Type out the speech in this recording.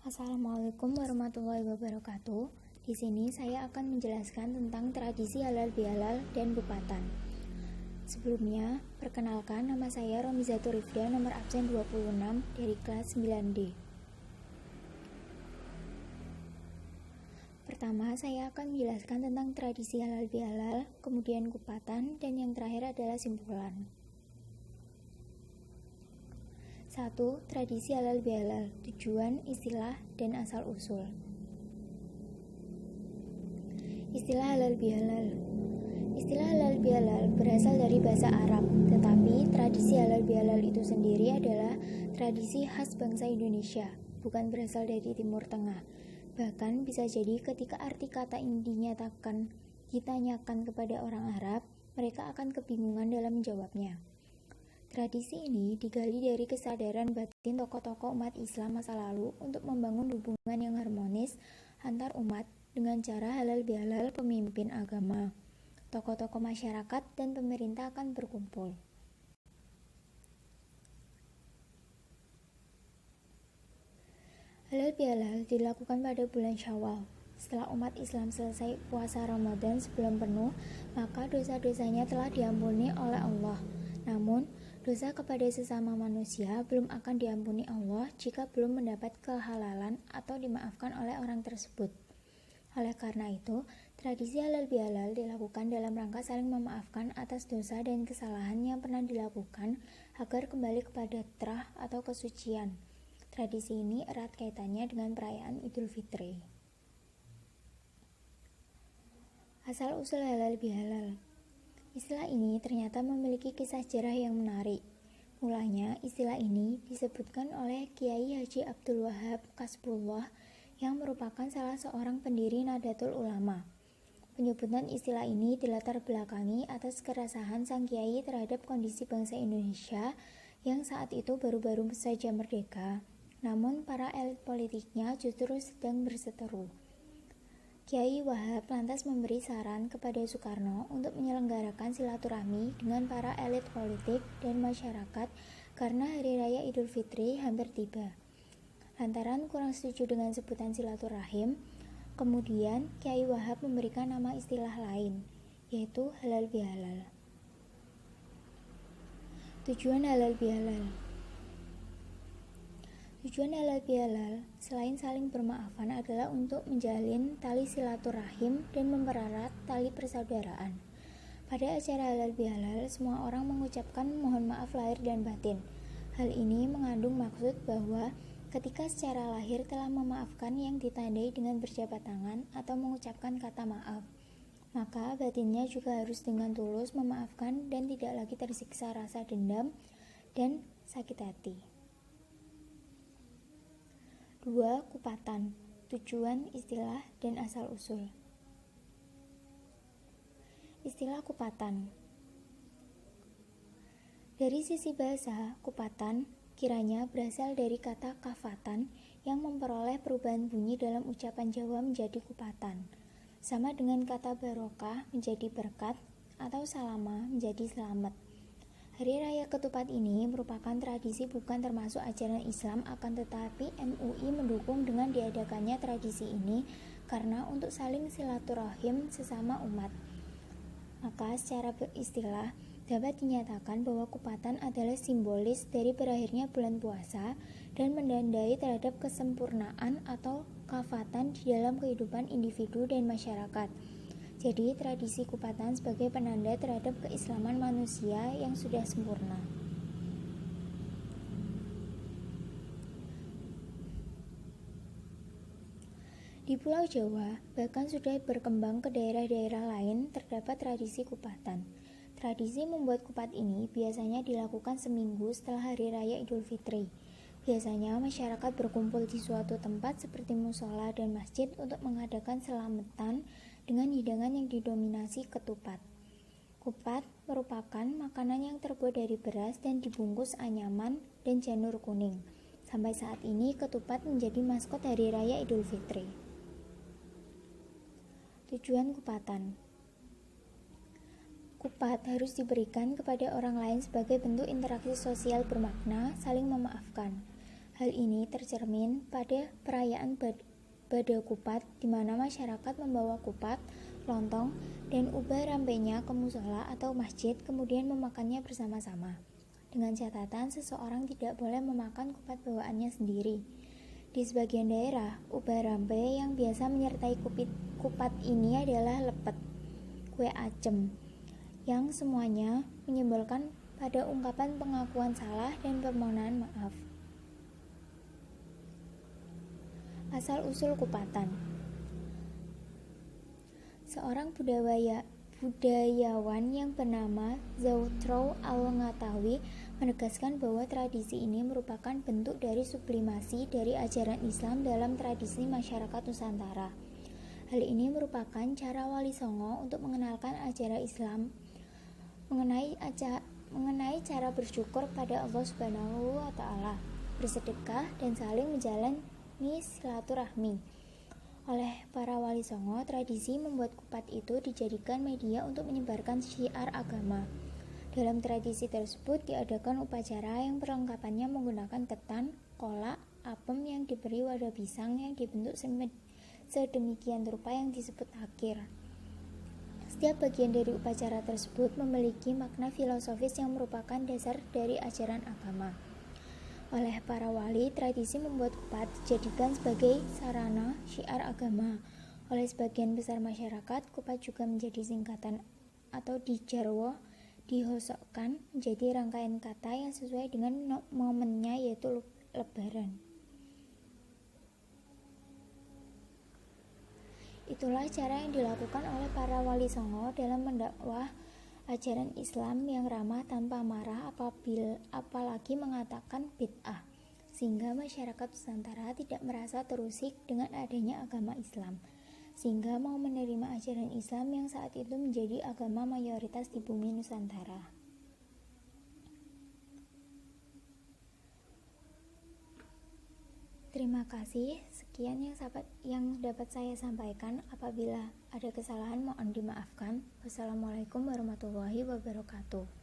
Assalamualaikum warahmatullahi wabarakatuh. Di sini saya akan menjelaskan tentang tradisi halal bihalal dan kupatan. Sebelumnya, perkenalkan nama saya Romizatur Rifda, nomor absen 26 dari kelas 9D. Pertama, saya akan menjelaskan tentang tradisi halal bihalal, kemudian kupatan, dan yang terakhir adalah simpulan. 1. Tradisi halal bihalal, tujuan, istilah, dan asal-usul. Istilah halal bihalal. Istilah halal bihalal berasal dari bahasa Arab, tetapi tradisi halal bihalal itu sendiri adalah tradisi khas bangsa Indonesia, bukan berasal dari Timur Tengah. Bahkan bisa jadi ketika arti kata ini ditanyakan kepada orang Arab, mereka akan kebingungan dalam menjawabnya. Tradisi ini digali dari kesadaran batin tokoh-tokoh umat Islam masa lalu untuk membangun hubungan yang harmonis antar umat dengan cara halal bihalal. Pemimpin agama, tokoh-tokoh masyarakat, dan pemerintah akan berkumpul. Halal bihalal dilakukan pada bulan Syawal. Setelah umat Islam selesai puasa Ramadan sebelum penuh, maka dosa-dosanya telah diampuni oleh Allah. Namun, dosa kepada sesama manusia belum akan diampuni Allah jika belum mendapat kehalalan atau dimaafkan oleh orang tersebut. Oleh karena itu, tradisi halal bihalal dilakukan dalam rangka saling memaafkan atas dosa dan kesalahan yang pernah dilakukan agar kembali kepada fitrah atau kesucian. Tradisi ini erat kaitannya dengan perayaan Idul Fitri. Asal-usul halal bihalal. Istilah ini ternyata memiliki kisah sejarah yang menarik. Mulanya, istilah ini disebutkan oleh Kiai Haji Abdul Wahab Kasbullah yang merupakan salah seorang pendiri Nahdlatul Ulama. Penyebutan istilah ini dilatar belakangi atas keresahan sang kiai terhadap kondisi bangsa Indonesia yang saat itu baru-baru saja merdeka, namun para elit politiknya justru sedang berseteru. Kiai Wahab lantas memberi saran kepada Soekarno untuk menyelenggarakan silaturahmi dengan para elit politik dan masyarakat karena Hari Raya Idul Fitri hampir tiba. Lantaran kurang setuju dengan sebutan silaturahim, kemudian Kiai Wahab memberikan nama istilah lain, yaitu halal bihalal. Tujuan halal bihalal. Tujuan halal bihalal selain saling bermaafan adalah untuk menjalin tali silaturahim dan mempererat tali persaudaraan. Pada acara halal bihalal, semua orang mengucapkan mohon maaf lahir dan batin. Hal ini mengandung maksud bahwa ketika secara lahir telah memaafkan yang ditandai dengan berjabat tangan atau mengucapkan kata maaf, maka batinnya juga harus dengan tulus memaafkan dan tidak lagi tersiksa rasa dendam dan sakit hati. 2. Kupatan, tujuan, istilah, dan asal-usul. Istilah kupatan. Dari sisi bahasa, kupatan kiranya berasal dari kata kafatan yang memperoleh perubahan bunyi dalam ucapan Jawa menjadi kupatan, sama dengan kata barokah menjadi berkat atau salama menjadi selamat. Hari Raya Ketupat ini merupakan tradisi bukan termasuk ajaran Islam, akan tetapi MUI mendukung dengan diadakannya tradisi ini karena untuk saling silaturahim sesama umat. Maka secara beristilah dapat dinyatakan bahwa kupatan adalah simbolis dari berakhirnya bulan puasa dan menandai terhadap kesempurnaan atau kafatan di dalam kehidupan individu dan masyarakat. Jadi, tradisi kupatan sebagai penanda terhadap keislaman manusia yang sudah sempurna. Di Pulau Jawa, bahkan sudah berkembang ke daerah-daerah lain terdapat tradisi kupatan. Tradisi membuat kupat ini biasanya dilakukan seminggu setelah Hari Raya Idul Fitri. Biasanya masyarakat berkumpul di suatu tempat seperti musola dan masjid untuk mengadakan selamatan dengan hidangan yang didominasi ketupat. Kupat merupakan makanan yang terbuat dari beras dan dibungkus anyaman dan janur kuning. Sampai saat ini ketupat menjadi maskot Hari Raya Idul Fitri. Tujuan kupatan. Kupat harus diberikan kepada orang lain sebagai bentuk interaksi sosial bermakna saling memaafkan. Hal ini tercermin pada perayaan Bada Kupat, di mana masyarakat membawa kupat, lontong, dan ubah rampenya ke musola atau masjid, kemudian memakannya bersama-sama. Dengan catatan, seseorang tidak boleh memakan kupat bawaannya sendiri. Di sebagian daerah, ubah rampe yang biasa menyertai kupat ini adalah lepet, kue acem, yang semuanya menyimbolkan pada ungkapan pengakuan salah dan permohonan maaf. Asal-usul kupatan. Seorang budayawan yang bernama Zautrow Al-Ngatawi menegaskan bahwa tradisi ini merupakan bentuk dari sublimasi dari ajaran Islam dalam tradisi masyarakat Nusantara. Hal ini merupakan cara Wali Songo untuk mengenalkan ajaran Islam mengenai cara bersyukur pada Allah Subhanahu wa Ta'ala, bersedekah, dan saling menjalani silaturahmi. Oleh para Wali Songo, tradisi membuat kupat itu dijadikan media untuk menyebarkan syiar agama. Dalam tradisi tersebut diadakan upacara yang perlengkapannya menggunakan ketan, kolak, apem yang diberi wadah pisang yang dibentuk sedemikian rupa yang disebut akir. Setiap bagian dari upacara tersebut memiliki makna filosofis yang merupakan dasar dari ajaran agama. Oleh para wali, tradisi membuat kupat dijadikan sebagai sarana syiar agama. Oleh sebagian besar masyarakat, kupat juga menjadi singkatan atau dijarwo, dihosokkan menjadi rangkaian kata yang sesuai dengan momennya, yaitu lebaran. Itulah cara yang dilakukan oleh para Wali Songo dalam mendakwah ajaran Islam yang ramah tanpa marah apalagi mengatakan bid'ah, sehingga masyarakat Nusantara tidak merasa terusik dengan adanya agama Islam, sehingga mau menerima ajaran Islam yang saat itu menjadi agama mayoritas di bumi Nusantara. Terima kasih, sekian yang dapat saya sampaikan. Apabila ada kesalahan mohon dimaafkan. Wassalamualaikum warahmatullahi wabarakatuh.